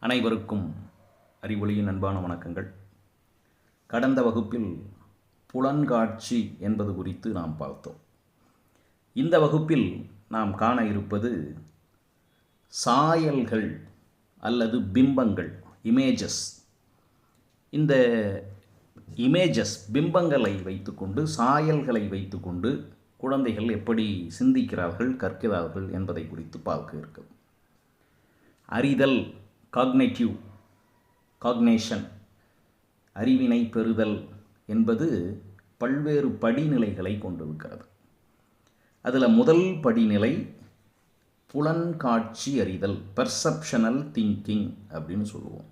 அனைவருக்கும் அறிவொளியின் அன்பான வணக்கங்கள். கடந்த வகுப்பில் புலன்காட்சி என்பது குறித்து நாம் பார்த்தோம். இந்த வகுப்பில் நாம் காண இருப்பது சாயல்கள் அல்லது பிம்பங்கள், இமேஜஸ். இந்த இமேஜஸ், பிம்பங்களை வைத்துக்கொண்டு, சாயல்களை வைத்துக்கொண்டு குழந்தைகள் எப்படி சிந்திக்கிறார்கள், கற்கிறார்கள் என்பதை குறித்து பார்க்க இருக்கிறது. அறிதல், காக்னேஷன், அறிவினை பெறுதல் என்பது பல்வேறு படிநிலைகளை கொண்டிருக்கிறது. அதில் முதல் படிநிலை புலன்காட்சி அறிதல், பெர்செப்ஷனல் திங்கிங் அப்படின்னு சொல்லுவோம்.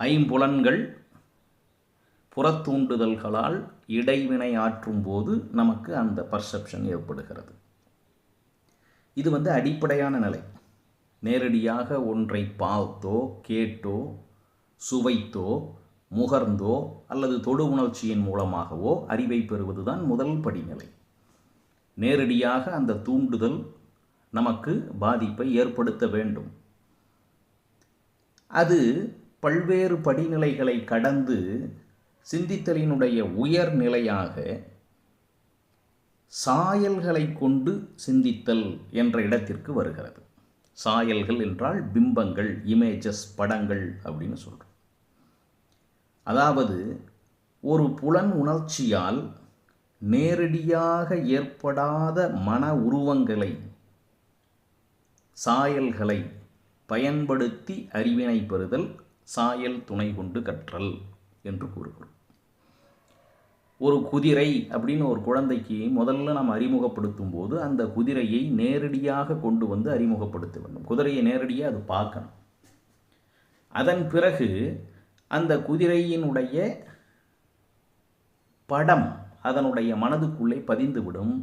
ஐம்புலன்கள் புறத்தூண்டுதல்களால் இடைவினை ஆற்றும் போது நமக்கு அந்த பர்செப்ஷன் ஏற்படுகிறது. இது அடிப்படையான நிலை. நேரடியாக ஒன்றை பார்த்தோ, கேட்டோ, சுவைத்தோ, முகர்ந்தோ அல்லது தொடு உணர்ச்சியின் மூலமாகவோ அறிவை பெறுவதுதான் முதல் படிநிலை. நேரடியாக அந்த தூண்டுதல் நமக்கு பாதிப்பை ஏற்படுத்த வேண்டும். அது பல்வேறு படிநிலைகளை கடந்து சிந்தித்தலினுடைய உயர்நிலையாக சாயல்களை கொண்டு சிந்தித்தல் என்ற இடத்திற்கு வருகிறது. சாயல்கள் என்றால் பிம்பங்கள், இமேஜஸ், படங்கள் அப்படின்னு சொல்கிறோம். அதாவது ஒரு புலன் உணர்ச்சியால் நேரடியாக ஏற்படாத மன உருவங்களை, சாயல்களை பயன்படுத்தி அறிவினை பெறுதல் சாயல் துணை கொண்டு கற்றல் என்று கூறுகிறோம். ஒரு குதிரை அப்படின்னு ஒரு குழந்தைக்கு முதல்ல நாம் அறிமுகப்படுத்தும் போது அந்த குதிரையை நேரடியாக கொண்டு வந்து அறிமுகப்படுத்த வேண்டும். குதிரையை நேரடியாக அது பார்க்கணும். அதன் பிறகு அந்த குதிரையினுடைய படம் அதனுடைய மனதுக்குள்ளே பதிந்துவிடும்.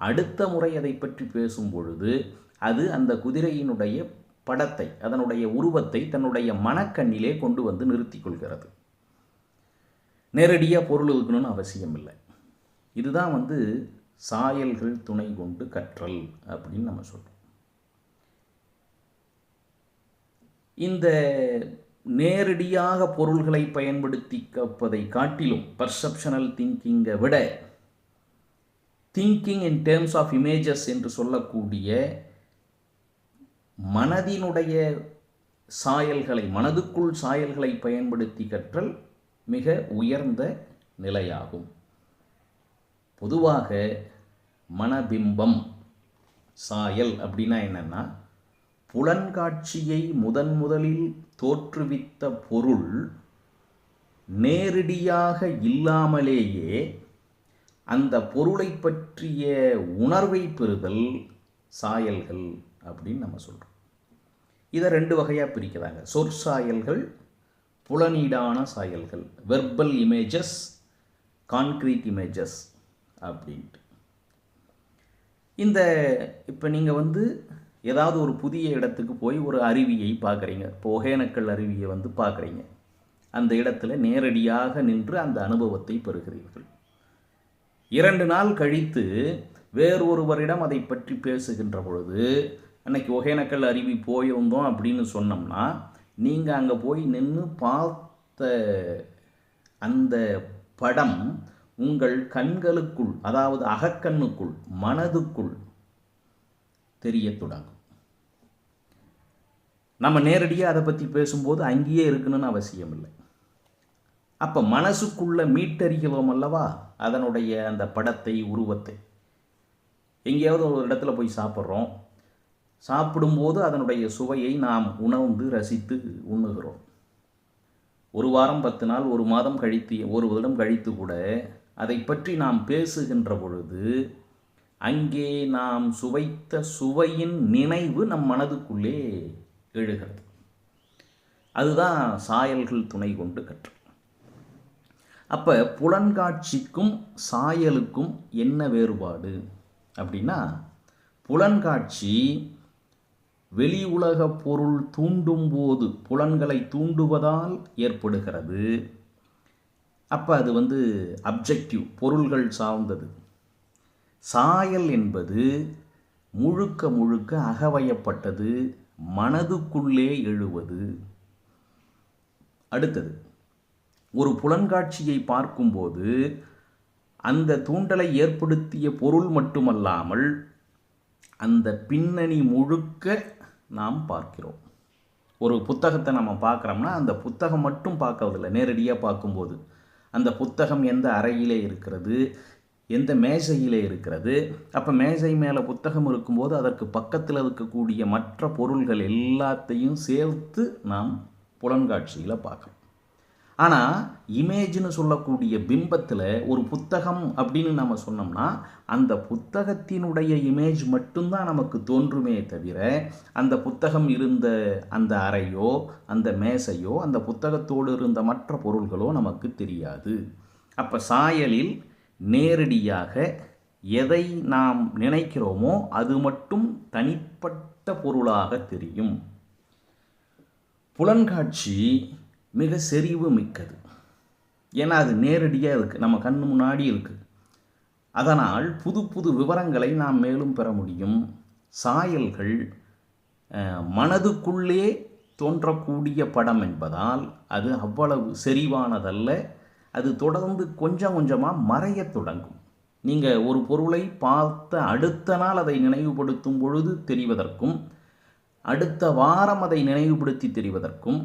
அடுத்த முறை அதை பற்றி பேசும் பொழுது அது அந்த குதிரையினுடைய படத்தை, அதனுடைய உருவத்தை தன்னுடைய மனக்கண்ணிலே கொண்டு வந்து நிறுத்தி கொள்கிறது. நேரடியாக பொருள் இருக்கணும்னு அவசியம் இல்லை. இதுதான் சாயல்கள் துணை கொண்டு கற்றல் அப்படின்னு நம்ம சொல்கிறோம். இந்த நேரடியாக பொருள்களை பயன்படுத்தி கற்பதை காட்டிலும் பர்செப்ஷனல் திங்கிங்கை விட thinking in terms of images என்று சொல்லக்கூடிய மனதினுடைய சாயல்களை, மனதுக்குள் சாயல்களை பயன்படுத்தி கற்றல் மிக உயர்ந்த நிலையாகும். பொதுவாக மனபிம்பம், சாயல் அப்படின்னா என்னன்னா, புலன்காட்சியை முதலில் தோற்றுவித்த பொருள் நேரடியாக இல்லாமலேயே அந்த பொருளை பற்றிய உணர்வை பெறுதல் சாயல்கள் அப்படின்னு நம்ம சொல்கிறோம். இதை ரெண்டு வகையாக பிரிக்கிறாங்க. சொற்சாயல்கள், புலனீடான சாயல்கள், வெர்பல் இமேஜஸ், கான்க்ரீட் இமேஜஸ் அப்படின்ட்டு. இப்போ நீங்கள் ஏதாவது ஒரு புதிய இடத்துக்கு போய் ஒரு அருவியை பார்க்குறீங்க. இப்போ ஒகேனக்கல் அருவியை பார்க்குறீங்க. அந்த இடத்துல நேரடியாக நின்று அந்த அனுபவத்தை பெறுகிறீர்கள். 2 நாள் கழித்து வேறொருவரிடம் அதை பற்றி பேசுகின்ற பொழுது, அன்னைக்கு ஒகேனக்கல் அருவி போயிருந்தோம் அப்படின்னு சொன்னோம்னா, நீங்கள் அங்கே போய் நின்று பார்த்த அந்த படம் உங்கள் கண்களுக்குள், அதாவது அகக்கண்ணுக்குள், மனதுக்குள் தெரிய தொடங்கும். நம்ம நேரடியாக அதை பற்றி பேசும்போது அங்கேயே இருக்கணும்னு அவசியம் இல்லை. அப்போ மனசுக்குள்ள மீட்டறிகிறோம் அல்லவா அதனுடைய அந்த படத்தை, உருவத்தை. எங்கேயாவது ஒரு இடத்துல போய் சாப்பிட்றோம். சாப்பிடும்போது அதனுடைய சுவையை நாம் உணர்ந்து ரசித்து உண்ணுகிறோம். 1 வாரம், 10 நாள், 1 மாதம் கழித்து, 1 வருடம் கழித்து கூட அதை பற்றி நாம் பேசுகின்ற பொழுது அங்கே நாம் சுவைத்த சுவையின் நினைவு நம் மனதுக்குள்ளே எழுகிறது. அதுதான் சாயல்கள் துணை கொண்டு கற்றல். அப்போ புலன்காட்சிக்கும் சாயலுக்கும் என்ன வேறுபாடு அப்படின்னா, புலன்காட்சி வெளி உலக பொருள் தூண்டும் போது, புலன்களை தூண்டுவதால் ஏற்படுகிறது. அப்போ அது அப்ஜெக்டிவ், பொருள்கள் சார்ந்தது. சாயல் என்பது முழுக்க அகவயப்பட்டது, மனதுக்குள்ளே எழுவது. அடுத்தது, ஒரு புலன்காட்சியை பார்க்கும்போது அந்த தூண்டலை ஏற்படுத்திய பொருள் மட்டுமல்லாமல் அந்த பின்னணி முழுக்க நாம் பார்க்கிறோம். ஒரு புத்தகத்தை நம்ம பார்க்குறோம்னா அந்த புத்தகம் மட்டும் பார்க்கறதில்லை, நேரடியாக பார்க்கும்போது அந்த புத்தகம் எந்த அறையிலே இருக்கிறது, எந்த மேசையிலே இருக்கிறது. அப்போ மேசை மேலே புத்தகம் இருக்கும்போது அதற்கு பக்கத்தில் இருக்கக்கூடிய மற்ற பொருள்கள் எல்லாத்தையும் சேர்த்து நாம் புலன்காட்சியில் பார்க்குறோம். ஆனால் இமேஜ்னு சொல்லக்கூடிய பிம்பத்தில் ஒரு புத்தகம் அப்படின்னு நம்ம சொன்னோம்னா அந்த புத்தகத்தினுடைய இமேஜ் மட்டும்தான் நமக்கு தோன்றுமே தவிர அந்த புத்தகம் இருந்த அந்த அறையோ அந்த மேசையோ அந்த புத்தகத்தோடு இருந்த மற்ற பொருள்களோ நமக்கு தெரியாது. அப்போ சாயலில் நேரடியாக எதை நாம் நினைக்கிறோமோ அது மட்டும் தனிப்பட்ட பொருளாக தெரியும். புலன்காட்சி மிக செறிவு மிக்கது. ஏன்னா அது நேரடியாக இருக்குது, நம்ம கண்ணு முன்னாடி இருக்குது. அதனால் புது புது விவரங்களை நாம் மேலும் பெற முடியும். சாயல்கள் மனதுக்குள்ளே தோன்றக்கூடிய படம் என்பதால் அது அவ்வளவு செறிவானதல்ல. அது தொடர்ந்து கொஞ்சம் கொஞ்சமாக மறையத் தொடங்கும். நீங்கள் ஒரு பொருளை பார்த்த அடுத்த நாள் அதை நினைவுபடுத்தும் பொழுது தெரிவதற்கும், அடுத்த வாரம் அதை நினைவுபடுத்தி தெரிவதற்கும்,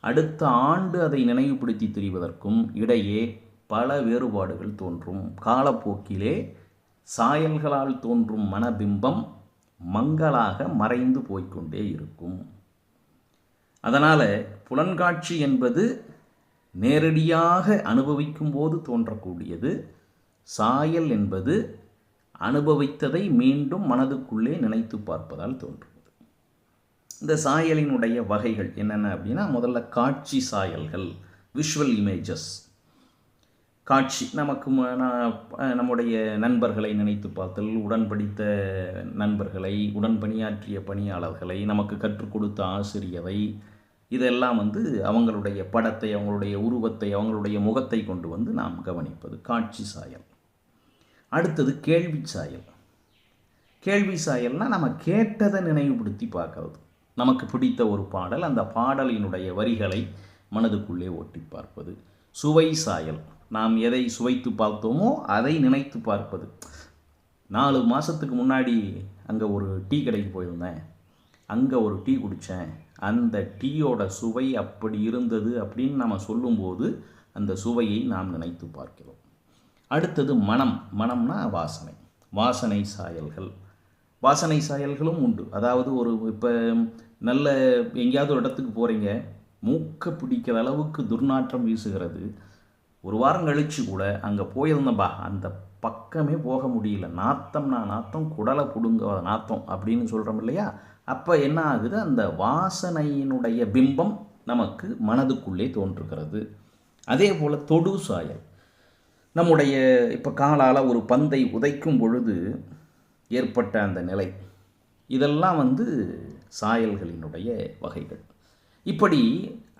அடுத்த ஆண்டு அதை நினைவுபடுத்தி தெரிவதற்கும் இடையே பல வேறுபாடுகள் தோன்றும். காலப்போக்கிலே சாயல்களால் தோன்றும் மனபிம்பம் மங்களாக மறைந்து போய்கொண்டே இருக்கும். அதனால் புலன்காட்சி என்பது நேரடியாக அனுபவிக்கும் போது தோன்றக்கூடியது. சாயல் என்பது அனுபவித்ததை மீண்டும் மனதுக்குள்ளே நினைத்து பார்ப்பதால் தோன்றும். இந்த சாயலினுடைய வகைகள் என்னென்ன அப்படின்னா, முதல்ல காட்சி சாயல்கள், விஷுவல் இமேஜஸ். காட்சி நமக்கு நம்முடைய நண்பர்களை நினைத்து பார்த்தல், உடன் படித்த நண்பர்களை, உடன் பணியாற்றிய பணியாளர்களை, நமக்கு கற்றுக் கொடுத்த ஆசிரியரை, இதெல்லாம் அவங்களுடைய படத்தை, அவங்களுடைய உருவத்தை, அவங்களுடைய முகத்தை கொண்டு நாம் கவனிப்பது காட்சி சாயல். அடுத்தது கேள்வி சாயல். கேள்வி சாயல்னால் நம்ம கேட்டதை நினைவுபடுத்தி பார்க்கறது. நமக்கு பிடித்த ஒரு பாடல், அந்த பாடலினுடைய வரிகளை மனதுக்குள்ளே ஓட்டி பார்ப்பது. சுவை சாயல், நாம் எதை சுவைத்து பார்த்தோமோ அதை நினைத்து பார்ப்பது. 4 மாதத்துக்கு முன்னாடி அங்கே ஒரு டீ கடைக்கு போயிருந்தேன், அங்கே ஒரு டீ குடித்தேன், அந்த டீயோட சுவை அப்படி இருந்தது அப்படின்னு நம்ம சொல்லும்போது அந்த சுவையை நாம் நினைத்து பார்க்கிறோம். அடுத்தது மனம். மனம்னா வாசனை. வாசனை சாயல்கள். வாசனை சாயல்களும் உண்டு. அதாவது இப்போ நல்ல எங்கேயாவது ஒரு இடத்துக்கு போகிறீங்க, மூக்க பிடிக்கிற அளவுக்கு துர்நாற்றம் வீசுகிறது. ஒரு வாரம் கழித்து கூட அங்கே போயிருந்தப்பா, அந்த பக்கமே போக முடியல, நாத்தம்னா நாத்தம், குடலை பிடுங்க நாத்தம் அப்படின்னு சொல்கிறோம் இல்லையா? அப்போ என்ன ஆகுது, அந்த வாசனையினுடைய பிம்பம் நமக்கு மனதுக்குள்ளே தோன்றுகிறது. அதே போல் தொடு சாயல். நம்முடைய இப்போ காலால் ஒரு பந்தை உதைக்கும் பொழுது ஏற்பட்ட அந்த நிலை, இதெல்லாம் சாயல்களினுடைய வகைகள். இப்படி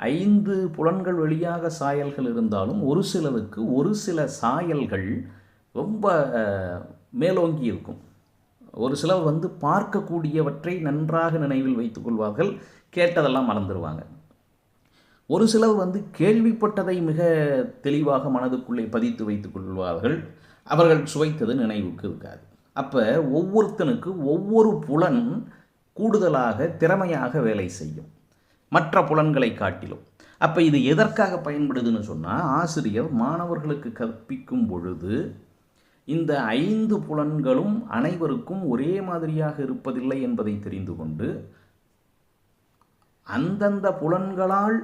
5 புலன்கள் வழியாக சாயல்கள் இருந்தாலும் ஒரு சிலருக்கு ஒரு சில சாயல்கள் ரொம்ப மேலோங்கி இருக்கும். ஒரு சிலர் பார்க்கக்கூடியவற்றை நன்றாக நினைவில் வைத்துக் கொள்வார்கள், கேட்டதெல்லாம் மறந்துடுவாங்க. ஒரு சிலர் கேள்விப்பட்டதை மிக தெளிவாக மனதுக்குள்ளே பதித்து வைத்துக் கொள்வார்கள், அவர்கள் சுவைத்தது நினைவுக்கு இருக்காது. அப்போ ஒவ்வொருத்தனுக்கு ஒவ்வொரு புலன் கூடுதலாக திறமையாக வேலை செய்யும் மற்ற புலன்களை காட்டிலும். அப்போ இது எதற்காக பயன்படுதுன்னு சொன்னால், ஆசிரியர் மாணவர்களுக்கு கற்பிக்கும் பொழுது இந்த 5 புலன்களும் அனைவருக்கும் ஒரே மாதிரியாக இருப்பதில்லை என்பதை தெரிந்து கொண்டு அந்தந்த புலன்களால்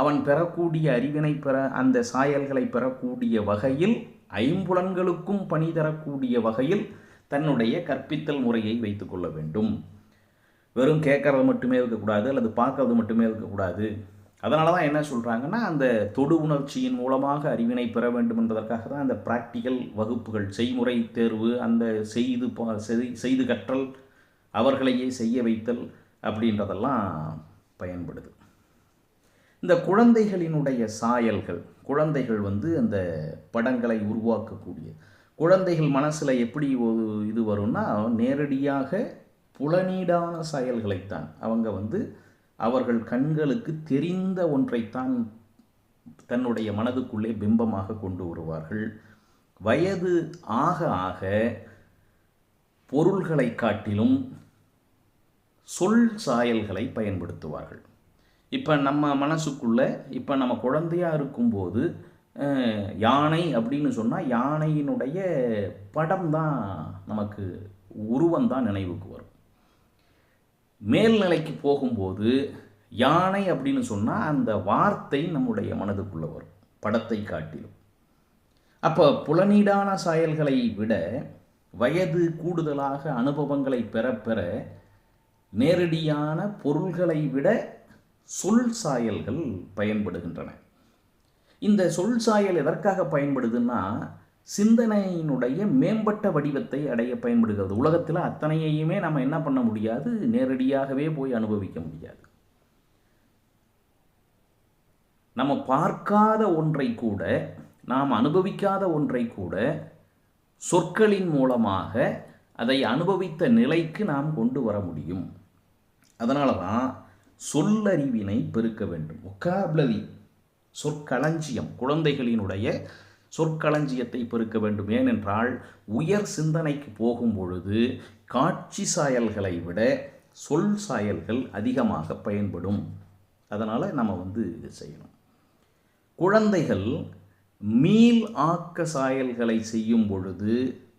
அவன் பெறக்கூடிய அறிவினை பெற, அந்த சாயல்களை பெறக்கூடிய வகையில் 5 பணி தரக்கூடிய வகையில் தன்னுடைய கற்பித்தல் முறையை வைத்து கொள்ள வேண்டும். வெறும் கேட்கறது மட்டுமே இருக்கக்கூடாது, அல்லது பார்க்கறது மட்டுமே இருக்கக்கூடாது. அதனால தான் என்ன சொல்கிறாங்கன்னா, அந்த தொடு உணர்ச்சியின் மூலமாக அறிவினை பெற வேண்டும் என்பதற்காக தான் அந்த ப்ராக்டிக்கல் வகுப்புகள், செய்முறை தேர்வு, அந்த செய்து கற்றல், அவர்களையே செய்ய வைத்தல் அப்படின்றதெல்லாம் பயன்படுது. இந்த குழந்தைகளினுடைய சாயல்கள், குழந்தைகள் அந்த படங்களை உருவாக்கக்கூடிய குழந்தைகள் மனசில் எப்படி ஒரு இது வரும்னா, நேரடியாக புலனீடான செயல்களைத்தான் அவங்க வந்து அவர்கள் கண்களுக்கு தெரிந்த ஒன்றைத்தான் தன்னுடைய மனதுக்குள்ளே பிம்பமாக கொண்டு வருவார்கள். வயது ஆக ஆக பொருள்களை காட்டிலும் சொல் சாயல்களை பயன்படுத்துவார்கள். இப்போ நம்ம மனசுக்குள்ளே இப்போ நம்ம குழந்தையாக இருக்கும்போது யானை அப்படின்னு சொன்னால் யானையினுடைய படம் தான் நமக்கு உருவம் தான் நினைவுக்கு வரும். மேல்நிலைக்கு போகும்போது யானை அப்படின்னு சொன்னால் அந்த வார்த்தை நம்முடைய மனதுக்குள்ளே வரும் படத்தை காட்டிலும். அப்போ புலனீடான சாயல்களை விட வயது கூடுதலாக அனுபவங்களை பெற பெற நேரடியான பொருள்களை விட சொல் சாயல்கள் பயன்படுகின்றன. இந்த சொல் சாயல் எதற்காக பயன்படுதுன்னா சிந்தனையினுடைய மேம்பட்ட வடிவத்தை அடைய பயன்படுகிறது. உலகத்தில் அத்தனையுமே நம்ம என்ன பண்ண முடியாது, நேரடியாகவே போய் அனுபவிக்க முடியாது. நம்ம பார்க்காத ஒன்றை கூட, நாம் அனுபவிக்காத ஒன்றை கூட சொற்களின் மூலமாக அதை அனுபவித்த நிலைக்கு நாம் கொண்டு வர முடியும். அதனால தான் சொல்லறிவினை பெருக்க வேண்டும். ஒக்காபுலரி, சொற்களஞ்சியம், குழந்தைகளினுடைய சொற்களஞ்சியத்தை பெருக்க வேண்டும். ஏனென்றால் உயர் சிந்தனைக்கு போகும் பொழுது காட்சி சாயல்களை விட சொல் சாயல்கள் அதிகமாக பயன்படும். அதனால் நம்ம இது செய்யணும். குழந்தைகள் மீள் ஆக்க சாயல்களை செய்யும் பொழுது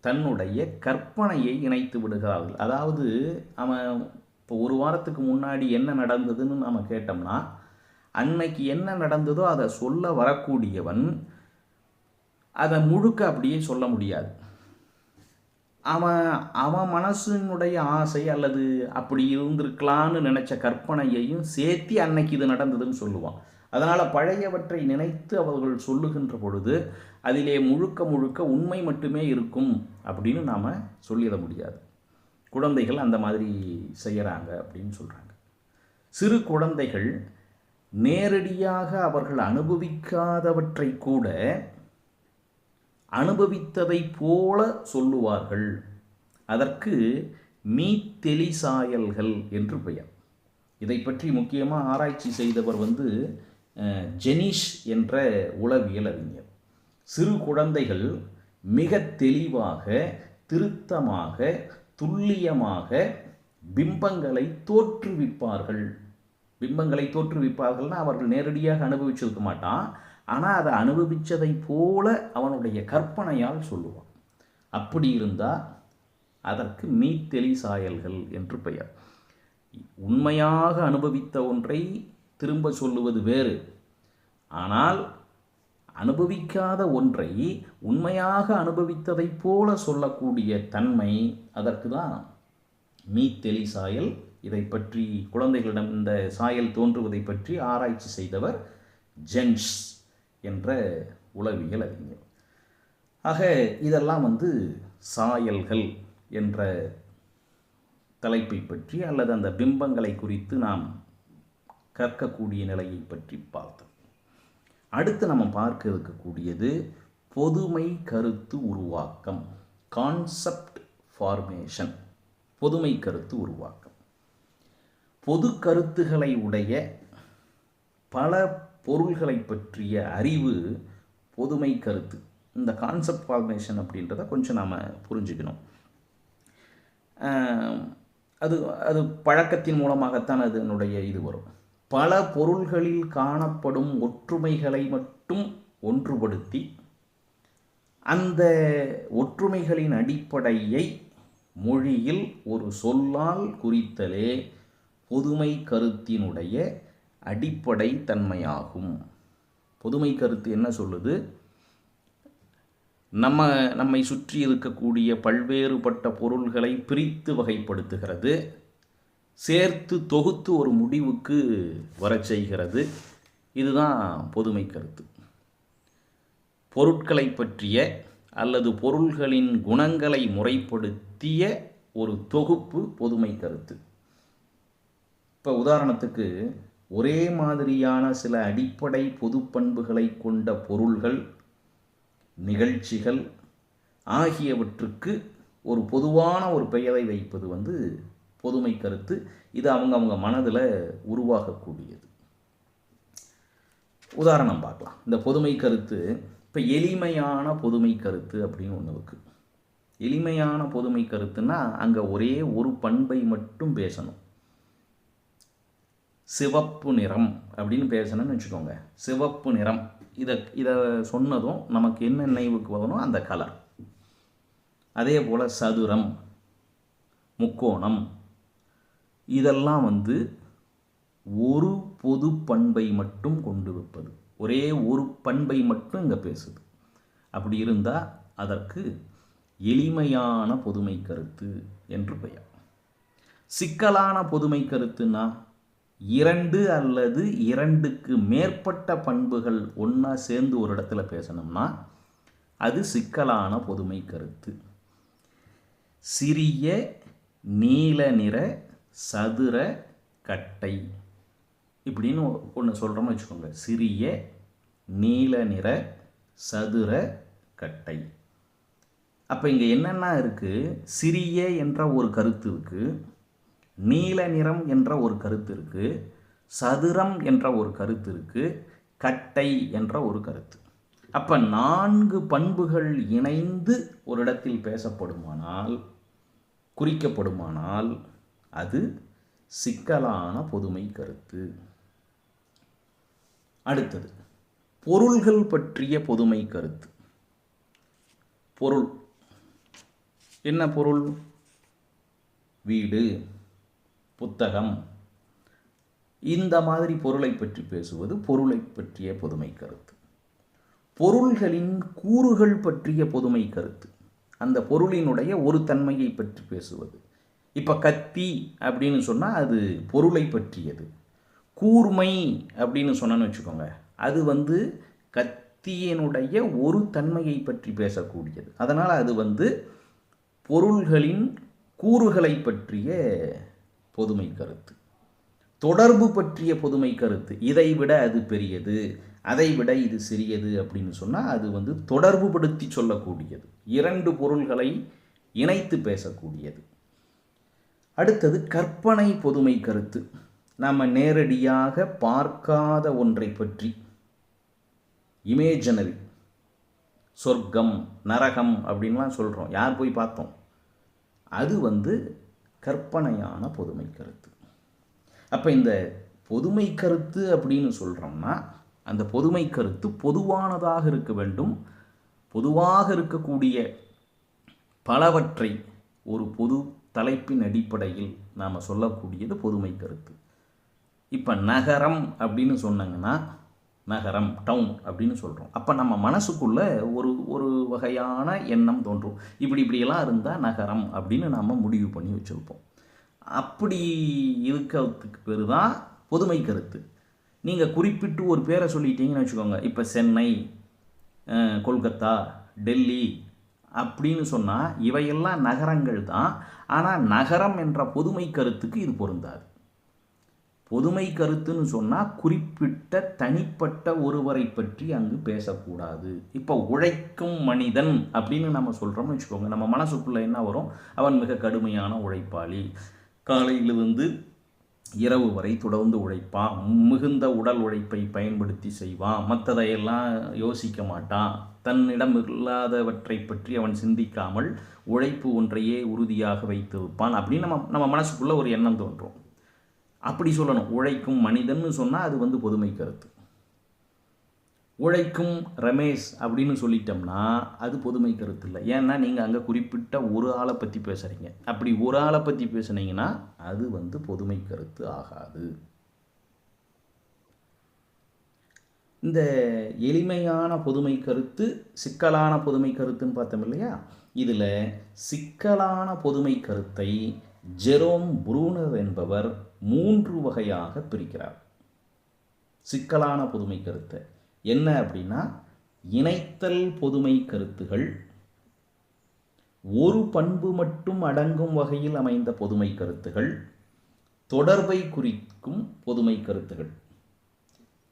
தன்னுடைய கற்பனையை இணைத்து விடுகிறார்கள். அதாவது அவன் இப்போ ஒரு வாரத்துக்கு முன்னாடி என்ன நடந்ததுன்னு நம்ம கேட்டோம்னா அன்னைக்கு என்ன நடந்ததோ அதை சொல்ல வரக்கூடியவன் அதை முழுக்க அப்படியே சொல்ல முடியாது. அவன் மனசினுடைய ஆசை அல்லது அப்படி இருந்திருக்கலான்னு நினச்ச கற்பனையையும் சேர்த்து அன்னைக்கு இது நடந்ததுன்னு சொல்லுவான். அதனால் பழையவற்றை நினைத்து அவர்கள் சொல்லுகின்ற பொழுது அதிலே முழுக்க முழுக்க உண்மை மட்டுமே இருக்கும் அப்படின்னு நாம் சொல்லிட முடியாது. குழந்தைகள் அந்த மாதிரி செய்கிறாங்க அப்படின்னு சொல்கிறாங்க. சிறு குழந்தைகள் நேரடியாக அவர்கள் அனுபவிக்காதவற்றை கூட அனுபவித்ததை போல சொல்லுவார்கள். அதற்கு மீத்தெளி சாயல்கள் என்று பெயர். இதை பற்றி முக்கியமாக ஆராய்ச்சி செய்தவர் ஜெனிஷ் என்ற உளவியல் அறிஞர். சிறு குழந்தைகள் மிக தெளிவாக, திருத்தமாக, துல்லியமாக பிம்பங்களை தோற்றுவிப்பார்கள். பிம்பங்களை தோற்றுவிப்பார்கள்னா அவர்கள் நேரடியாக அனுபவிச்சிருக்க மாட்டான், ஆனால் அதை அனுபவித்ததை போல அவனுடைய கற்பனையால் சொல்லுவான். அப்படி இருந்தால் அதற்கு மீத்தெளி சாயல்கள் என்று பெயர். உண்மையாக அனுபவித்த ஒன்றை திரும்ப சொல்லுவது வேறு, ஆனால் அனுபவிக்காத ஒன்றை உண்மையாக அனுபவித்ததை போல சொல்லக்கூடிய தன்மை அதற்கு தான் மீத்தெளி சாயல். இதை பற்றி குழந்தைகளிடம் இந்த சாயல் தோன்றுவதை பற்றி ஆராய்ச்சி செய்தவர் ஜென்ஸ் என்ற உளவியல் அறிஞர். ஆக இதெல்லாம் சாயல்கள் என்ற தலைப்பை பற்றி அல்லது அந்த பிம்பங்களை குறித்து நாம் கற்கக்கூடிய நிலையை பற்றி பார்த்தோம். அடுத்து நம்ம பார்க்க இருக்கக்கூடியது பொதுமை கருத்து உருவாக்கம், கான்செப்ட் ஃபார்மேஷன். பொதுமை கருத்து உருவாக்கம். பொது கருத்துக்களை உடைய பல பொருள்களை பற்றிய அறிவு பொதுமை கருத்து. இந்த கான்செப்ட் ஃபார்மேஷன் அப்படின்றத கொஞ்சம் நாம் புரிஞ்சுக்கணும். அது பழக்கத்தின் மூலமாகத்தான் அதனுடைய இது வரும். பல பொருள்களில் காணப்படும் ஒற்றுமைகளை மட்டும் ஒன்றுபடுத்தி அந்த ஒற்றுமைகளின் அடிப்படையை மொழியில் ஒரு சொல்லால் குறித்தலே பொதுமை கருத்தினுடைய அடிப்படை தன்மையாகும். பொதுமை கருத்து என்ன சொல்லுது? நம்மை சுற்றி இருக்கக்கூடிய பல்வேறுபட்ட பொருள்களை பிரித்து வகைப்படுத்துகிறது, சேர்த்து தொகுத்து ஒரு முடிவுக்கு வரச் செய்கிறது. இதுதான் பொதுமை கருத்து. பொருட்களை பற்றிய அல்லது பொருள்களின் குணங்களை முறைப்படுத்திய ஒரு தொகுப்பு பொதுமை கருத்து. இப்போ உதாரணத்துக்கு ஒரே மாதிரியான சில அடிப்படை பொது பண்புகளை கொண்ட பொருள்கள், நிகழ்ச்சிகள் ஆகியவற்றுக்கு ஒரு பொதுவான ஒரு பெயரை வைப்பது பொதுமை கருத்து. இது அவங்க மனதில் உருவாகக்கூடியது. உதாரணம் பார்க்கலாம். இந்த பொதுமை கருத்து, இப்போ எளிமையான பொதுமை கருத்து அப்படின்னு ஒன்று இருக்குது. எளிமையான பொதுமை கருத்துன்னா அங்கே ஒரே ஒரு பண்பை மட்டும் பேசணும். சிவப்பு நிறம் அப்படின்னு பேசணும்னு வச்சுக்கோங்க. சிவப்பு நிறம், இதை சொன்னதும் நமக்கு என்ன நினைவுக்கு வரணும்? அந்த கலர். அதே போல் சதுரம், முக்கோணம், இதெல்லாம் ஒரு பொது பண்பை மட்டும் கொண்டு வைப்பது. ஒரே ஒரு பண்பை மட்டும் இங்கே பேசுது. அப்படி இருந்தால் அதற்கு எளிமையான பொதுமை கருத்து என்று பெயர். சிக்கலான பொதுமை கருத்துனா 2 அல்லது 2க்கு மேற்பட்ட பண்புகள் ஒன்றா சேர்ந்து ஒரு இடத்துல பேசணும்னா அது சிக்கலான பொதுமை கருத்து. சிறிய நீல நிற சதுர கட்டை இப்படின்னு ஒன்று சொல்கிறோம்னு வச்சுக்கோங்க. சிறிய நீல நிற சதுர கட்டை. அப்போ இங்கே என்னென்ன இருக்குது? சிறிய என்ற ஒரு கருத்து இருக்குது, நீல நிறம் என்ற ஒரு கருத்து இருக்குது, சதுரம் என்ற ஒரு கருத்து இருக்குது, கட்டை என்ற ஒரு கருத்து. அப்போ 4 பண்புகள் இணைந்து ஒரு இடத்தில் பேசப்படுமானால், குறிக்கப்படுமானால் அது சிக்கலான பொதுமை கருத்து. அடுத்தது பொருள்கள் பற்றிய பொதுமை கருத்து. பொருள் என்ன? பொருள் வீடு, புத்தகம், இந்த மாதிரி பொருளை பற்றி பேசுவது பொருளை பற்றிய பொதுமை கருத்து. பொருள்களின் கூறுகள் பற்றிய பொதுமை கருத்து, அந்த பொருளினுடைய ஒரு தன்மையை பற்றி பேசுவது. இப்போ கத்தி அப்படின்னு சொன்னால் அது பொருளை பற்றியது. கூர்மை அப்படின்னு சொன்னோன்னு வச்சுக்கோங்க, அது கத்தியினுடைய ஒரு தன்மையை பற்றி பேசக்கூடியது. அதனால் அது பொருள்களின் கூறுகளை பற்றிய பொதுமை கருத்து. தொடர்பு பற்றிய பொதுமை கருத்து, இதை விட அது பெரியது, அதை விட இது சிறியது அப்படின்னு சொன்னால் அது தொடர்பு படுத்தி சொல்லக்கூடியது, 2 பொருள்களை இணைத்து பேசக்கூடியது. அடுத்தது கற்பனை பொதுமை கருத்து. நாம் நேரடியாக பார்க்காத ஒன்றை பற்றி, இமேஜனரி, சொர்க்கம் நரகம் அப்படின்லாம் சொல்கிறோம், யார் போய் பார்த்தோம்? அது கற்பனையான பொதுமை கருத்து. அப்போ இந்த பொதுமை கருத்து அப்படின்னு சொல்கிறோம்னா அந்த பொதுமை கருத்து பொதுவானதாக இருக்க வேண்டும். பொதுவாக இருக்கக்கூடிய பலவற்றை ஒரு பொது தலைப்பின் அடிப்படையில் நாம் சொல்லக்கூடியது பொதுமை கருத்து. இப்போ நகரம் அப்படின்னு சொன்னாங்கன்னா, நகரம் டவுன் அப்படின்னு சொல்கிறோம். அப்போ நம்ம மனசுக்குள்ளே ஒரு வகையான எண்ணம் தோன்றும். இப்படியெல்லாம் இருந்தால் நகரம் அப்படின்னு நாம் முடிவு பண்ணி வச்சுருப்போம். அப்படி இருக்கிறதுக்கு பேர் தான் பொதுமை கருத்து. நீங்கள் குறிப்பிட்டு ஒரு பேரை சொல்லிட்டீங்கன்னு வச்சுக்கோங்க. இப்போ சென்னை, கொல்கத்தா, டெல்லி அப்படின்னு சொன்னால் இவையெல்லாம் நகரங்கள் தான். ஆனால் நகரம் என்ற பொதுமை கருத்துக்கு இது பொருந்தாது. பொதுமை கருத்துன்னு சொன்னால் குறிப்பிட்ட தனிப்பட்ட ஒருவரை பற்றி அங்கு பேசக்கூடாது. இப்போ உழைக்கும் மனிதன் அப்படின்னு நம்ம சொல்கிறோம்னு வச்சுக்கோங்க, நம்ம மனசுக்குள்ளே என்ன வரும்? அவன் மிக கடுமையான உழைப்பாளி, காலையிலிருந்து இரவு வரை தொடர்ந்து உழைப்பான், மிகுந்த உடல் உழைப்பை பயன்படுத்தி செய்வான், மற்றதையெல்லாம் யோசிக்க மாட்டான், தன்னிடம் இல்லாதவற்றை பற்றி அவன் சிந்திக்காமல் உழைப்பு ஒன்றையே உறுதியாக வைத்திருப்பான் அப்படின்னு நம்ம மனசுக்குள்ளே ஒரு எண்ணம் தோன்றும். அப்படி சொல்லணும். உழைக்கும் மனிதன்னு சொன்னால் அது பொதுமை கருத்து. உழைக்கும் ரமேஷ் அப்படின்னு சொல்லிட்டோம்னா அது பொதுமை கருத்து இல்லை. ஏன்னா நீங்கள் அங்கே குறிப்பிட்ட ஒரு ஆளை பற்றி பேசுகிறீங்க. அப்படி ஒரு ஆளை பற்றி பேசுனீங்கன்னா அது பொதுமை கருத்து ஆகாது. இந்த எளிமையான பொதுமை கருத்து, சிக்கலான பொதுமை கருத்துன்னு பார்த்தோம் இல்லையா? இதில் சிக்கலான பொதுமை கருத்தை ஜெரோம் ப்ரூனர் என்பவர் 3 வகையாக பிரிக்கிறார். சிக்கலான பொதுமை கருத்தை என்ன அப்படின்னா, இணைத்தல் பொதுமை கருத்துகள், ஒரு பண்பு மட்டும் அடங்கும் வகையில் அமைந்த பொதுமை கருத்துகள், தொடர்பை குறிக்கும் பொதுமை கருத்துகள்.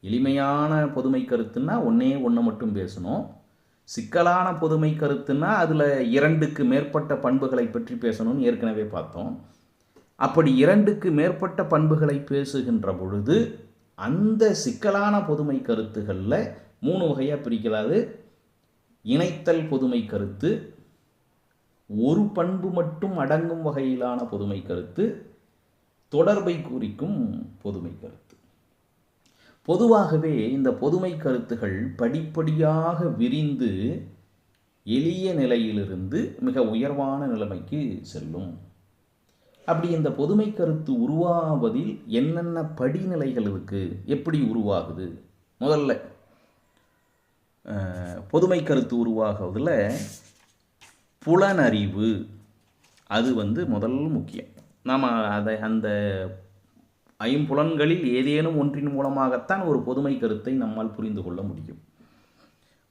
எளிமையான பொதுமை கருத்துன்னா ஒன்று மட்டும் பேசணும். சிக்கலான பொதுமை கருத்துன்னா அதில் 2க்கு மேற்பட்ட பண்புகளை பற்றி பேசணும்னு ஏற்கனவே பார்த்தோம். அப்படி 2க்கு மேற்பட்ட பண்புகளை பேசுகின்ற பொழுது அந்த சிக்கலான பொதுமை கருத்துகளில் 3 வகையாக பிரிக்கிறாது. இணைத்தல் பொதுமை கருத்து, ஒரு பண்பு மட்டும் அடங்கும் வகையிலான பொதுமை கருத்து, தொடர்பை குறிக்கும் பொதுமை கருத்து. பொதுவாகவே இந்த பொதுமை கருத்துகள் படிப்படியாக விரிந்து எளிய நிலையிலிருந்து மிக உயர்வான நிலைமைக்கு செல்லும். அப்படி இந்த பொதுமை கருத்து உருவாவதில் என்னென்ன படிநிலைகள் இருக்குது, எப்படி உருவாகுது? முதல்ல பொதுமை கருத்து உருவாகுவதில் புலனறிவு அது முதல் முக்கியம். நாம் அந்த ஐம்புலன்களில் ஏதேனும் ஒன்றின் மூலமாகத்தான் ஒரு பொதுமை கருத்தை நம்மால் புரிந்து கொள்ள முடியும்.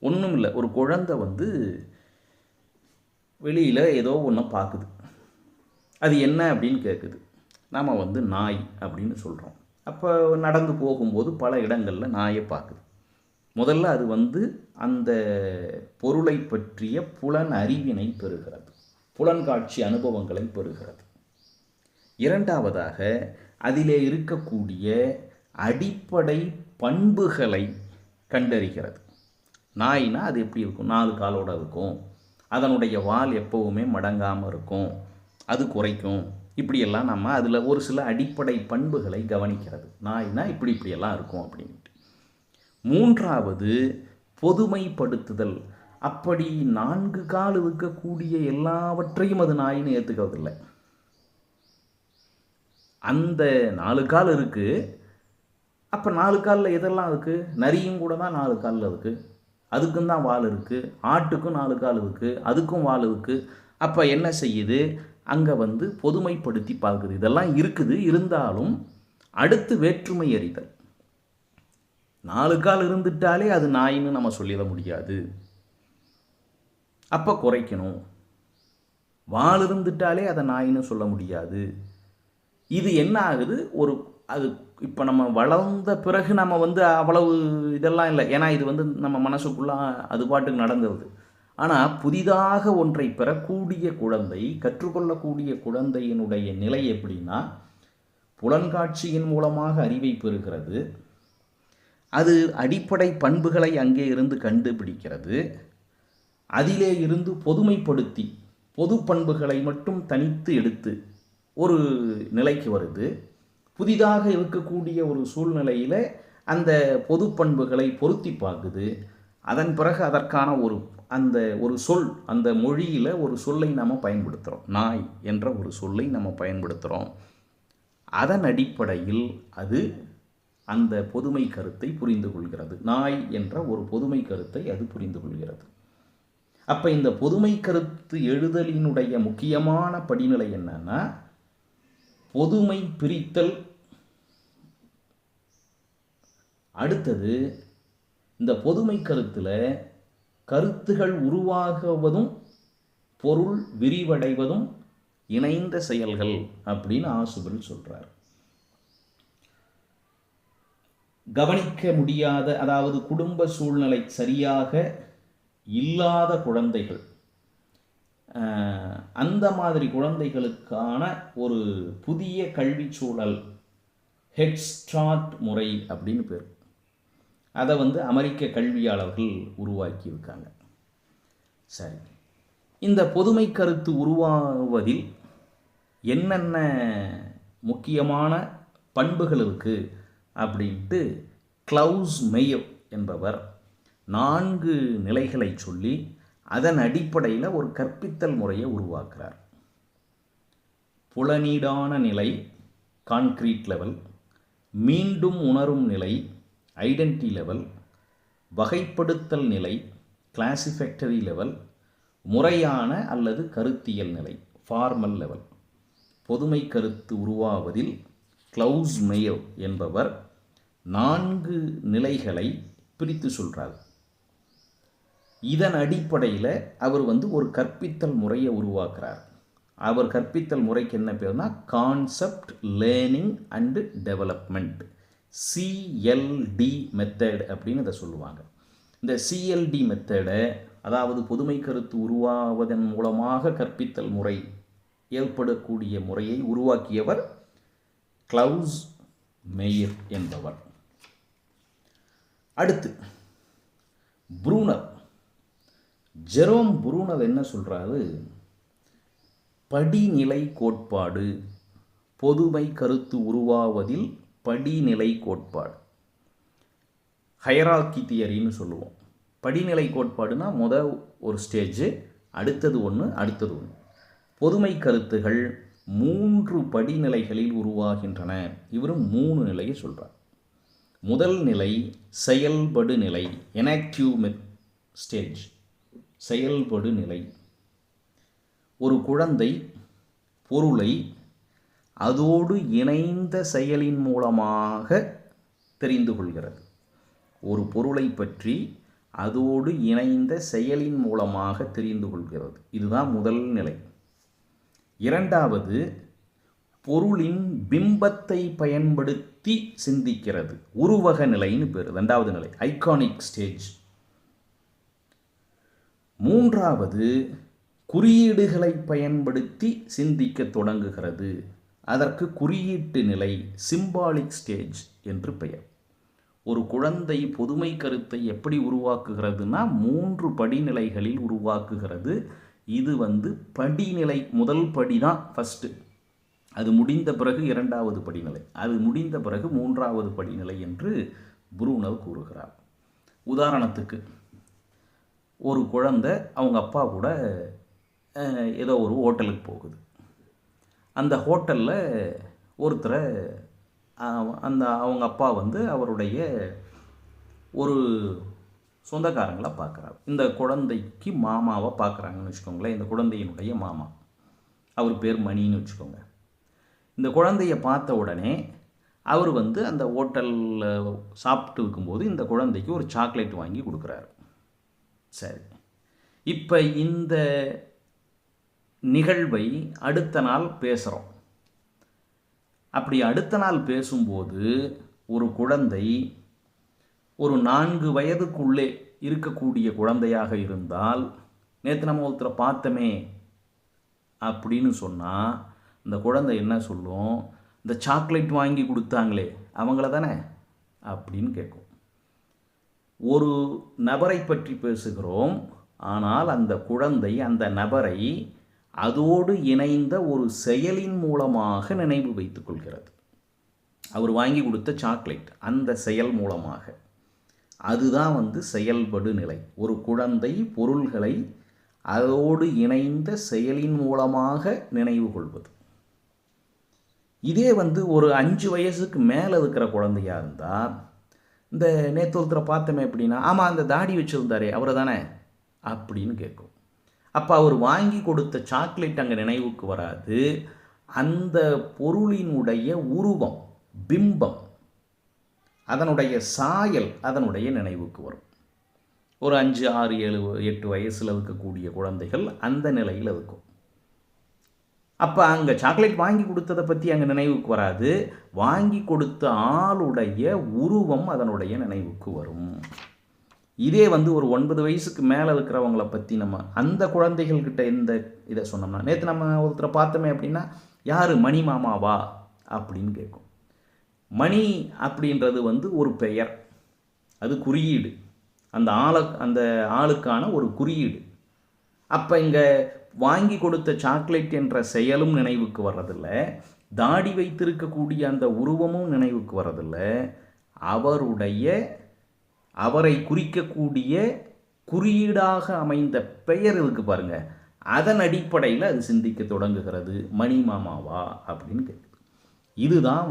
ஒன்றும் இல்லை, ஒரு குழந்தை வெளியில் ஏதோ ஒன்று பார்க்குது, அது என்ன அப்படின்னு கேட்குது. நாம் நாய் அப்படின்னு சொல்கிறோம். அப்போ நடந்து போகும்போது பல இடங்களில் நாயை பார்க்குது. முதல்ல அது அந்த பொருளை பற்றிய புலன் அறிவினை பெறுகிறது, புலன்காட்சி அனுபவங்களை பெறுகிறது. இரண்டாவதாக அதிலே இருக்கக்கூடிய அடிப்படை பண்புகளை கண்டறிகிறது. நாய்னா அது எப்படி இருக்கும்? 4 காலோடு இருக்கும், அதனுடைய வால் எப்போவுமே மடங்காமல் இருக்கும், அது குறைக்கும், இப்படியெல்லாம் நம்ம அதில் ஒரு சில அடிப்படை பண்புகளை கவனிக்கிறது. நாய்னா இப்படியெல்லாம் இருக்கும் அப்படின்ட்டு. மூன்றாவது பொதுமைப்படுத்துதல். அப்படி 4 கால் இருக்கக்கூடிய எல்லாவற்றையும் அது நாயின்னு ஏற்றுக்கிறதில்லை. அந்த 4 கால் இருக்குது, அப்போ 4 காலில் எதெல்லாம் இருக்குது? நரியும் கூட தான் 4 காலில் இருக்குது, அதுக்கும் தான் வால் இருக்குது. ஆட்டுக்கும் 4 கால் இருக்குது, அதுக்கும் வால் இருக்குது. அப்போ என்ன செய்யுது? அங்கே பொதுமைப்படுத்தி பார்க்குது. இதெல்லாம் இருக்குது, இருந்தாலும் அடுத்து வேற்றுமை அறிதல். 4 கால் இருந்துட்டாலே அது நாயின்னு நம்ம சொல்லிட முடியாது, அப்போ குறைக்கணும். வால் இருந்துட்டாலே அதை நாயின்னு சொல்ல முடியாது. இது என்ன ஆகுது? அது இப்போ நம்ம வளர்ந்த பிறகு நம்ம அவ்வளவு இதெல்லாம் இல்லை, ஏன்னா இது நம்ம மனசுக்குள்ளே அது பாட்டுக்கு நடந்துருது. ஆனால் புதிதாக ஒன்றை பெறக்கூடிய குழந்தை, கற்றுக்கொள்ளக்கூடிய குழந்தையினுடைய நிலை எப்படின்னா, புலன்காட்சியின் மூலமாக அறிவை பெறுகிறது, அது அடிப்படை பண்புகளை அங்கே இருந்து கண்டுபிடிக்கிறது, அதிலே இருந்து பொதுமைப்படுத்தி பொது பண்புகளை மட்டும் தனித்து எடுத்து ஒரு நிலைக்கு வருது. புதிதாக இருக்கக்கூடிய ஒரு சூழ்நிலையில் அந்த பொது பண்புகளை பொருத்தி பார்க்குது. அதன் பிறகு அதற்கான ஒரு சொல், அந்த மொழியில் ஒரு சொல்லை நம்ம பயன்படுத்துகிறோம், நாய் என்ற ஒரு சொல்லை நம்ம பயன்படுத்துகிறோம். அதன் அடிப்படையில் அது அந்த பொதுமை கருத்தை புரிந்து கொள்கிறது. நாய் என்ற ஒரு பொதுமை கருத்தை அது புரிந்து கொள்கிறது. அப்போ இந்த பொதுமை கருத்து எழுதலினுடைய முக்கியமான படிநிலை என்னன்னா, பொதுமை பிரித்தல். அடுத்தது இந்த பொதுமை கருத்தில் கருத்துகள் உருவாகுவதும் பொருள் விரிவடைவதும் இணைந்த செயல்கள் அப்படின்னு ஆசுபல் சொல்கிறார். கவனிக்க முடியாத, அதாவது குடும்ப சூழ்நிலை சரியாக இல்லாத குழந்தைகள், அந்த மாதிரி குழந்தைகளுக்கான ஒரு புதிய கல்வி சூழல், ஹெட் ஸ்டார்ட் முறை அப்படின்னு பேர். அதை அமெரிக்க கல்வியாளர்கள் உருவாக்கியிருக்காங்க. சரி, இந்த பொதுமை கருத்து உருவாவதில் என்னென்ன முக்கியமான பண்புகள் இருக்குது அப்படின்ட்டு கிளவுஸ் மெய்யர் என்பவர் 4 நிலைகளை சொல்லி அதன் அடிப்படையில் ஒரு கற்பித்தல் முறையை உருவாக்குறார். புலனீடான நிலை, கான்கிரீட் லெவல், மீண்டும் உணரும் நிலை, ஐடென்டி லெவல், வகைப்படுத்தல் நிலை, கிளாசிஃபேக்டரி லெவல், முறையான அல்லது கருத்தியல் நிலை, ஃபார்மல் லெவல். பொதுமை கருத்து உருவாவதில் கிளவுஸ் மெய்யர் என்பவர் 4 நிலைகளை பிரித்து சொல்கிறார். இதன் அடிப்படையில் அவர் ஒரு கற்பித்தல் முறையை உருவாக்குறார். அவர் கற்பித்தல் முறைக்கு என்ன பேர்னா concept learning and development, CLT method அப்படின்னு அதை சொல்லுவாங்க. இந்த சிஎல்டி மெத்தடை, அதாவது பொதுமை கருத்து உருவாவதன் மூலமாக கற்பித்தல் முறை ஏற்படக்கூடிய முறையை உருவாக்கியவர் கிளவுஸ் மெய்யர் என்பவர். அடுத்து ப்ரூனர். ஜெரோம் ப்ரூனர் என்ன சொல்கிறாரு? படிநிலை கோட்பாடு, பொதுமை கருத்து உருவாவதில் படிநிலை கோட்பாடு, ஹைரார்கி தியரின்னு சொல்லுவோம். படிநிலை கோட்பாடுனா ஒரு ஸ்டேஜ், அடுத்தது ஒன்று. பொதுமை கருத்துகள் 3 படிநிலைகளில் உருவாகின்றன. இவரும் 3 நிலையை சொல்கிறார். முதல் நிலை செயல்படு நிலை, எனாக்டிவ் ஸ்டேஜ், செயல்படு நிலை. ஒரு குழந்தை பொருளை அதோடு இணைந்த செயலின் மூலமாக தெரிந்து கொள்கிறது. ஒரு பொருளை பற்றி அதோடு இணைந்த செயலின் மூலமாக தெரிந்து கொள்கிறது. இதுதான் முதல் நிலை. இரண்டாவது, பொருளின் பிம்பத்தை பயன்படுத்தி சிந்திக்கிறது. உருவக நிலைன்னு பேர். இரண்டாவது நிலை ஐகானிக் ஸ்டேஜ். மூன்றாவது, குறியீடுகளை பயன்படுத்தி சிந்திக்க தொடங்குகிறது. அதற்கு குறியீட்டு நிலை சிம்பாலிக் ஸ்டேஜ் என்று பெயர். ஒரு குழந்தை பொதுமை கருத்தை எப்படி உருவாக்குகிறதுனா 3 படிநிலைகளில் உருவாக்குகிறது. இது படிநிலை. முதல் படி தான் ஃபஸ்ட்டு. அது முடிந்த பிறகு 2வது படிநிலை, அது முடிந்த பிறகு 3வது படிநிலை என்று ப்ரூனர் கூறுகிறார். உதாரணத்துக்கு, ஒரு குழந்தை அவங்க அப்பா கூட ஏதோ ஒரு ஹோட்டலுக்கு போகுது. அந்த ஹோட்டலில் ஒருத்தரை அவங்க அப்பா அவருடைய ஒரு சொந்தக்காரங்களை பார்க்குறாரு. இந்த குழந்தைக்கு மாமாவை பார்க்குறாங்கன்னு வச்சுக்கோங்களேன். இந்த குழந்தையினுடைய மாமா, அவர் பேர் மணின்னு வச்சுக்கோங்க. இந்த குழந்தைய பார்த்த உடனே அவர் அந்த ஹோட்டலில் சாப்பிட்டு இருக்கும்போது இந்த குழந்தைக்கு ஒரு சாக்லேட் வாங்கி கொடுக்குறாரு. சரி, இப்போ இந்த நிகழ்வை அடுத்த நாள் பேசுகிறோம். அப்படி அடுத்த நாள் பேசும்போது ஒரு குழந்தை ஒரு 4 வயதுக்குள்ளே இருக்கக்கூடிய குழந்தையாக இருந்தால், நேற்று நம்ம ஒருத்தரை பார்த்தமே அப்படின்னு சொன்னால் இந்த குழந்தை என்ன சொல்லும்? இந்த சாக்லேட் வாங்கி கொடுத்தாங்களே அவங்கள தானே அப்படின்னு கேட்கும். ஒரு நபரை பற்றி பேசுகிறோம், ஆனால் அந்த குழந்தை அந்த நபரை அதோடு இணைந்த ஒரு செயலின் மூலமாக நினைவு வைத்துக் கொள்கிறது. அவர் வாங்கி கொடுத்த சாக்லேட், அந்த செயல் மூலமாக. அதுதான் செயல்படு நிலை. ஒரு குழந்தை பொருள்களை அதோடு இணைந்த செயலின் மூலமாக நினைவு கொள்வது. இதே ஒரு 5 வயசுக்கு மேலே இருக்கிற குழந்தையாக இருந்தால், இந்த நேற்று ஒருத்தரை பார்த்தோமே அப்படின்னா, ஆமாம் அந்த தாடி வச்சுருந்தாரே அவரை தானே அப்படின்னு கேட்கும். அப்போ அவர் வாங்கி கொடுத்த சாக்லேட் அங்கே நினைவுக்கு வராது. அந்த பொருளினுடைய உருவம், பிம்பம், அதனுடைய சாயல் அதனுடைய நினைவுக்கு வரும். ஒரு 5, 6, 7, 8 வயசில் இருக்கக்கூடிய குழந்தைகள் அந்த நிலையில் இருக்கும். அப்போ அங்கே சாக்லேட் வாங்கி கொடுத்ததை பற்றி அங்கே நினைவுக்கு வராது. வாங்கி கொடுத்த ஆளுடைய உருவம் அதனுடைய நினைவுக்கு வரும். இதே ஒரு 9 வயசுக்கு மேலே இருக்கிறவங்களை பற்றி நம்ம அந்த குழந்தைகள்கிட்ட இந்த இதை சொன்னோம்னா, நேற்று நம்ம ஒருத்தரை பார்த்தோமே அப்படின்னா, யார் மணி மாமாவா அப்படின்னு கேட்கும். மணி அப்படின்றது ஒரு பெயர், அது குறியீடு, அந்த ஆளுக்கான ஒரு குறியீடு. அப்போ இங்கே வாங்கி கொடுத்த சாக்லேட் என்ற செயலும் நினைவுக்கு வர்றதில்லை, தாடி வைத்திருக்கக்கூடிய அந்த உருவமும் நினைவுக்கு வர்றதில்லை. அவரை குறிக்கக்கூடிய குறியீடாக அமைந்த பெயர் இருக்கு பாருங்க, அதன் அடிப்படையில் அது சிந்திக்க தொடங்குகிறது. மணி மாமாவா அப்படின்னு கேட்குது. இதுதான்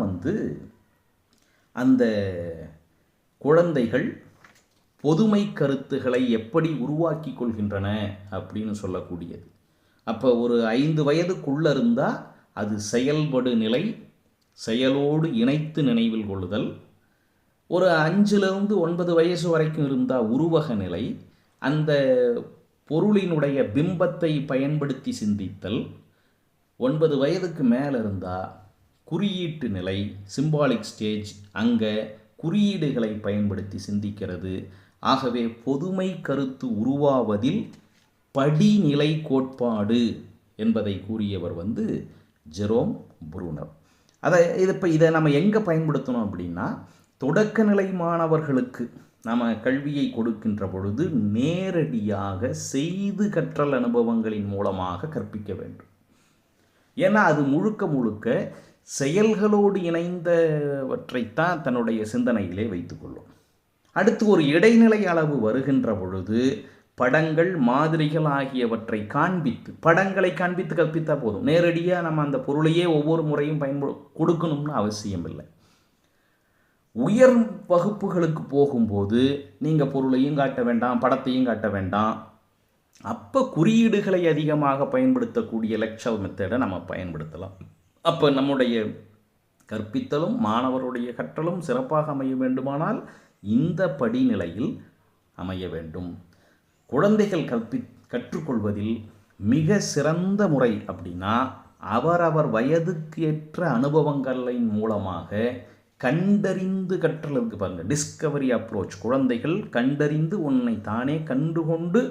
அந்த குழந்தைகள் பொதுமை கருத்துக்களை எப்படி உருவாக்கி கொள்கின்றன அப்படின்னு சொல்லக்கூடியது. அப்போ ஒரு 5 வயதுக்குள்ளே இருந்தால் அது செயல்படு நிலை, செயலோடு இணைத்து நினைவில் கொள்ளுதல். ஒரு 5லிருந்து 9 வயசு வரைக்கும் இருந்தால் உருவக நிலை, அந்த பொருளினுடைய பிம்பத்தை பயன்படுத்தி சிந்தித்தல். 9 வயதுக்கு மேலே இருந்தால் குறியீட்டு நிலை, சிம்பாலிக் ஸ்டேஜ், அங்கே குறியீடுகளை பயன்படுத்தி சிந்திக்கிறது. ஆகவே பொதுமை கருத்து உருவாவதில் படிநிலை கோட்பாடு என்பதை கூறியவர் வந்து ஜெரோம் புரூனர். இதை நம்ம எங்கே பயன்படுத்தணும் அப்படின்னா, தொடக்கநிலை மாணவர்களுக்கு நம்ம கல்வியை கொடுக்கின்ற பொழுது நேரடியாக செய்து கற்றல் அனுபவங்களின் மூலமாக கற்பிக்க வேண்டும். ஏன்னா அது முழுக்க முழுக்க செயல்களோடு இணைந்தவற்றைத்தான் தன்னுடைய சிந்தனையிலே வைத்துக்கொள்ளும். அடுத்து ஒரு இடைநிலை அளவு வருகின்ற பொழுது படங்கள், மாதிரிகள் ஆகியவற்றை காண்பித்து, படங்களை காண்பித்து கற்பித்தா போதும். நேரடியாக நம்ம அந்த பொருளையே ஒவ்வொரு முறையும் கொடுக்கணும்னு அவசியம் இல்லை. உயர் வகுப்புகளுக்கு போகும்போது நீங்கள் பொருளையும் காட்ட வேண்டாம், படத்தையும் காட்ட வேண்டாம். அப்போ குறியீடுகளை அதிகமாக பயன்படுத்தக்கூடிய லெக்சர் மெத்தடை நம்ம பயன்படுத்தலாம். அப்போ நம்முடைய கற்பித்தலும் மாணவருடைய கற்றலும் சிறப்பாக அமைய வேண்டுமானால் இந்த படிநிலையில் அமைய வேண்டும். குழந்தைகள் கற்றுக்கொள்வதில் மிக சிறந்த முறை அப்படின்னா, அவரவர் வயதுக்கு ஏற்ற அனுபவங்களின் மூலமாக கண்டறிந்து கற்றல் இருக்கு பாருங்கள், டிஸ்கவரி அப்ரோச். குழந்தைகள் கண்டறிந்து உன்னை தானே கண்டுகொண்டு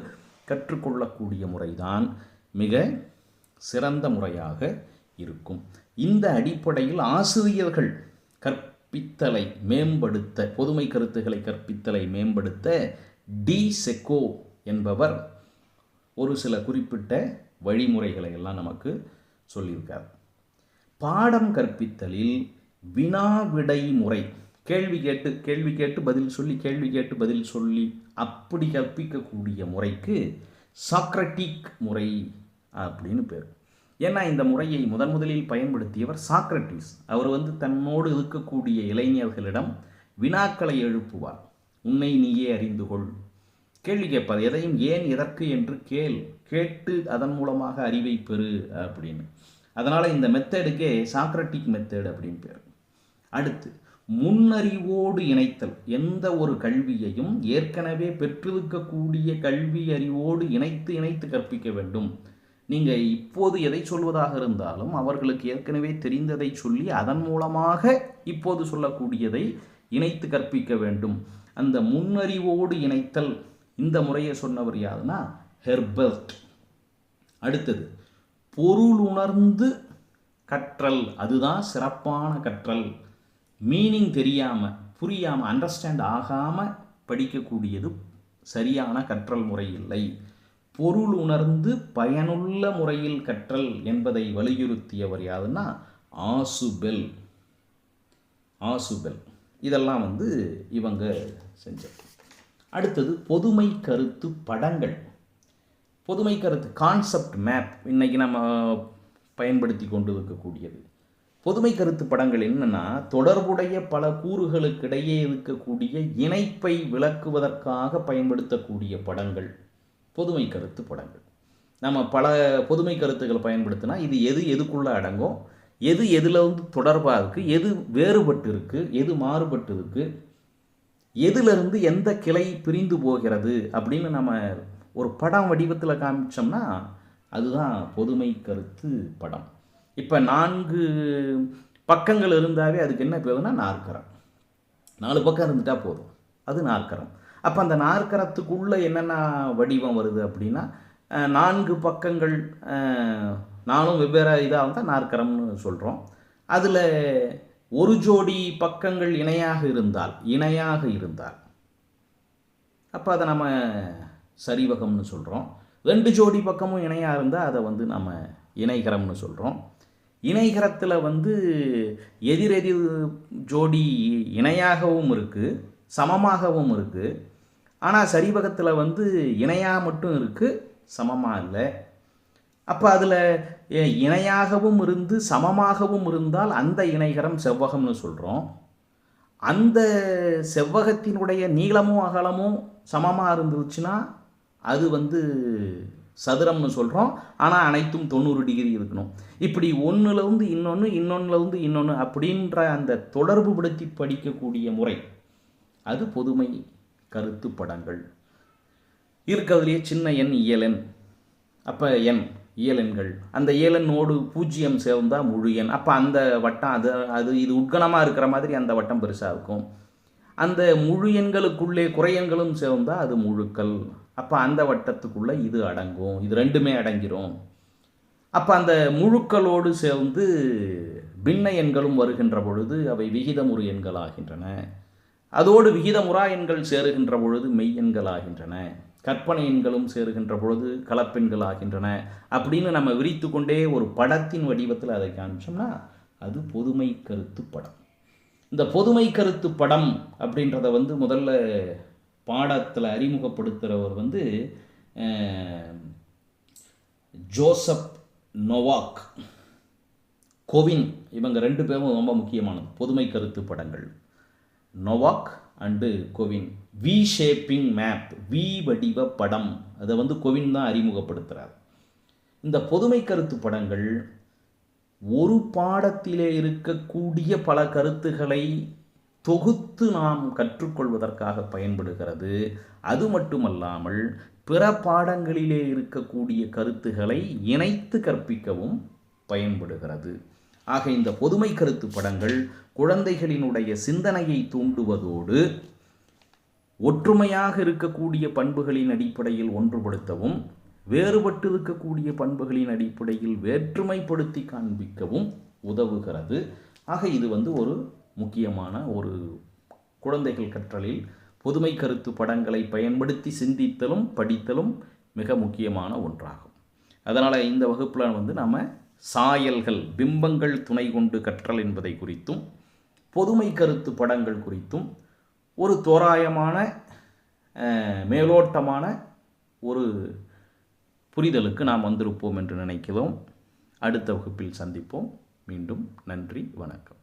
கற்றுக்கொள்ளக்கூடிய முறைதான் மிக சிறந்த முறையாக இருக்கும். இந்த அடிப்படையில் ஆசிரியர்கள் கற்பித்தலை மேம்படுத்த, பொதுமை கருத்துக்களை கற்பித்தலை மேம்படுத்த டி செக்கோ என்பவர் ஒரு சில குறிப்பிட்ட வழிமுறைகளை எல்லாம் நமக்கு சொல்லியிருக்கார். பாடம் கற்பித்தலில் வினா விடை முறை, கேள்வி கேட்டு பதில் சொல்லி அப்படி கற்பிக்கக்கூடிய முறைக்கு சாக்ரட்டிக் முறை அப்படின்னு பேர். ஏன்னா இந்த முறையை முதலில் பயன்படுத்தியவர் சாக்ரட்டிஸ். அவர் தன்னோடு இருக்கக்கூடிய இளைஞர்களிடம் வினாக்களை எழுப்புவார். உன்னை நீயே அறிந்து கொள், கேள்வி கேட்பார். எதையும் ஏன், எதற்கு என்று கேட்டு அதன் மூலமாக அறிவை பெறு அப்படின்னு. அதனால் இந்த மெத்தடுக்கே சாக்ரட்டிக் மெத்தட் அப்படின்னு பேர். அடுத்து முன்னறிவோடு இணைத்தல். எந்த ஒரு கல்வியையும் ஏற்கனவே பெற்றிருக்கக்கூடிய கல்வி அறிவோடு இணைத்து கற்பிக்க வேண்டும். நீங்கள் இப்போது எதை சொல்வதாக இருந்தாலும் அவர்களுக்கு ஏற்கனவே தெரிந்ததை சொல்லி அதன் மூலமாக இப்போது சொல்லக்கூடியதை இணைத்து கற்பிக்க வேண்டும். அந்த முன்னறிவோடு இணைத்தல், இந்த முறையை சொன்னவர் யாருன்னா ஹெர்பர்ட். அடுத்தது பொருளுணர்ந்து கற்றல். அதுதான் சிறப்பான கற்றல். மீனிங் தெரியாமல், புரியாமல், அண்டர்ஸ்டாண்ட் ஆகாமல் படிக்கக்கூடியது சரியான கற்றல் முறை இல்லை. பொருள் உணர்ந்து பயனுள்ள முறையில் கற்றல் என்பதை வலியுறுத்தியவர் யாருன்னா ஆசுபெல். இதெல்லாம் இவங்க செஞ்சது. அடுத்தது பொதுமை கருத்து படங்கள். பொதுமை கருத்து கான்செப்ட் மேப் இன்னைக்கு நம்ம பயன்படுத்தி கொண்டு இருக்கக்கூடியது. பொதுமை கருத்து படங்கள் என்னன்னா, தொடர்புடைய பல கூறுகளுக்கிடையே இருக்கக்கூடிய இணைப்பை விளக்குவதற்காக பயன்படுத்தக்கூடிய படங்கள் பொதுமை கருத்து படங்கள். நம்ம பல பொதுமை கருத்துக்கள் பயன்படுத்தினா இது எதுக்குள்ளே அடங்கும், எதில் தொடர்பாக இருக்குது, எது வேறுபட்டு இருக்குது, எது மாறுபட்டு இருக்குது, எதிலிருந்து எந்த கிளை பிரிந்து போகிறது அப்படின்னு நம்ம ஒரு படம் வடிவத்தில் காமிச்சோம்னா அதுதான் பொதுமை கருத்து படம். இப்போ 4 பக்கங்கள் இருந்தாவே அதுக்கு என்ன பேருன்னா நாற்கரம். 4 பக்கம் இருந்துட்டால் போதும், அது நாற்கரம். அப்போ அந்த நாற்கரத்துக்குள்ளே என்னென்ன வடிவம் வருது அப்படின்னா, 4 பக்கங்கள் 4 வெவ்வேறு இதாக இருந்தால் நாற்கரம்னு சொல்கிறோம். அதில் ஒரு ஜோடி பக்கங்கள் இணையாக இருந்தால் அப்போ அதை நம்ம சரிவகம்னு சொல்கிறோம். 2 ஜோடி பக்கமும் இணையாக இருந்தால் அதை நம்ம இணைகரம்னு சொல்கிறோம். இணைகரத்தில் எதிரெதிர் ஜோடி இணையாகவும் இருக்குது, சமமாகவும் இருக்குது. ஆனால் சரிவகத்தில் இணையாக மட்டும் இருக்குது, சமமாக இல்லை. அப்போ அதில் இணையாகவும் இருந்து சமமாகவும் இருந்தால் அந்த இணைகரம் செவ்வகம்னு சொல்கிறோம். அந்த செவ்வகத்தினுடைய நீளமும் அகலமும் சமமாக இருந்துச்சுன்னா அது சதுரம்னு சொல்கிறோம். ஆனால் அனைத்தும் 90 டிகிரி இருக்கணும். இப்படி ஒன்றுலேருந்து இன்னொன்று அப்படின்ற அந்த தொடர்பு படுத்தி படிக்கக்கூடிய முறை அது பொதுமை கருத்து படங்கள். இருக்கிறதுலையே சின்ன எண் இயலெண். அப்போ இயலெண்கள், அந்த இயலெண்ணோடு 0 சேர்ந்தால் முழு எண். அப்போ அந்த வட்டம் இது உட்கணமாக இருக்கிற மாதிரி அந்த வட்டம் பெருசாக இருக்கும். அந்த முழு எண்களுக்குள்ளே குறையெண்களும் சேர்ந்தால் அது முழுக்கள். அப்போ அந்த வட்டத்துக்குள்ளே இது அடங்கும், இது 2மே அடங்கிரும். அப்போ அந்த முழுக்களோடு சேர்ந்து பின்ன எண்களும் வருகின்ற பொழுது அவை விகிதமுறு எண்களாகின்றன. அதோடு விகிதமுறா எண்கள் சேருகின்ற பொழுது மெய் எண்களாகின்றன. கற்பனை எண்களும் சேருகின்ற பொழுது கலப்பெண்கள் ஆகின்றன. அப்படின்னு நம்ம விரித்து கொண்டே ஒரு படத்தின் வடிவத்தில் அதை காமிச்சோம்னா அது பொதுமை கருத்து படம். இந்த பொதுமை கருத்து படம் அப்படின்றத முதல்ல பாடத்தில் அறிமுகப்படுத்துகிறவர் ஜோசப் நோவாக், கொவின், இவங்க 2 பேரும் ரொம்ப முக்கியமானது பொதுமை கருத்து படங்கள். Novak and Gowin. V shaping map, V வடிவ படம், அதை கொவின் தான் அறிமுகப்படுத்துகிறார். இந்த பொதுமை கருத்து படங்கள் ஒரு பாடத்திலே இருக்கக்கூடிய பல கருத்துக்களை தொகுத்து நாம் கற்றுக்கொள்வதற்காக பயன்படுகிறது. அது மட்டுமல்லாமல் பிற பாடங்களிலே இருக்கக்கூடிய கருத்துக்களை இணைத்து கற்பிக்கவும் பயன்படுகிறது. ஆக இந்த பொதுமை கருத்து படங்கள் குழந்தைகளினுடைய சிந்தனையை தூண்டுவதோடு ஒற்றுமையாக இருக்கக்கூடிய பண்புகளின் அடிப்படையில் ஒன்றுபடுத்தவும், வேறுபட்டு இருக்கக்கூடிய பண்புகளின் அடிப்படையில் வேற்றுமைப்படுத்தி காண்பிக்கவும் உதவுகிறது. ஆக இது ஒரு முக்கியமான ஒரு குழந்தைகள் கற்றலில் பொதுமை கருத்து படங்களை பயன்படுத்தி சிந்தித்தலும் படித்தலும் மிக முக்கியமான ஒன்றாகும். அதனால் இந்த வகுப்பில் நாம் சாயல்கள், பிம்பங்கள் துணை கொண்டு கற்றல் என்பதை குறித்தும் பொதுமை கருத்து படங்கள் குறித்தும் ஒரு தோராயமான மேலோட்டமான ஒரு புரிதலுக்கு நாம் வந்திருப்போம் என்று நினைக்கிறோம். அடுத்த வகுப்பில் சந்திப்போம். மீண்டும் நன்றி, வணக்கம்.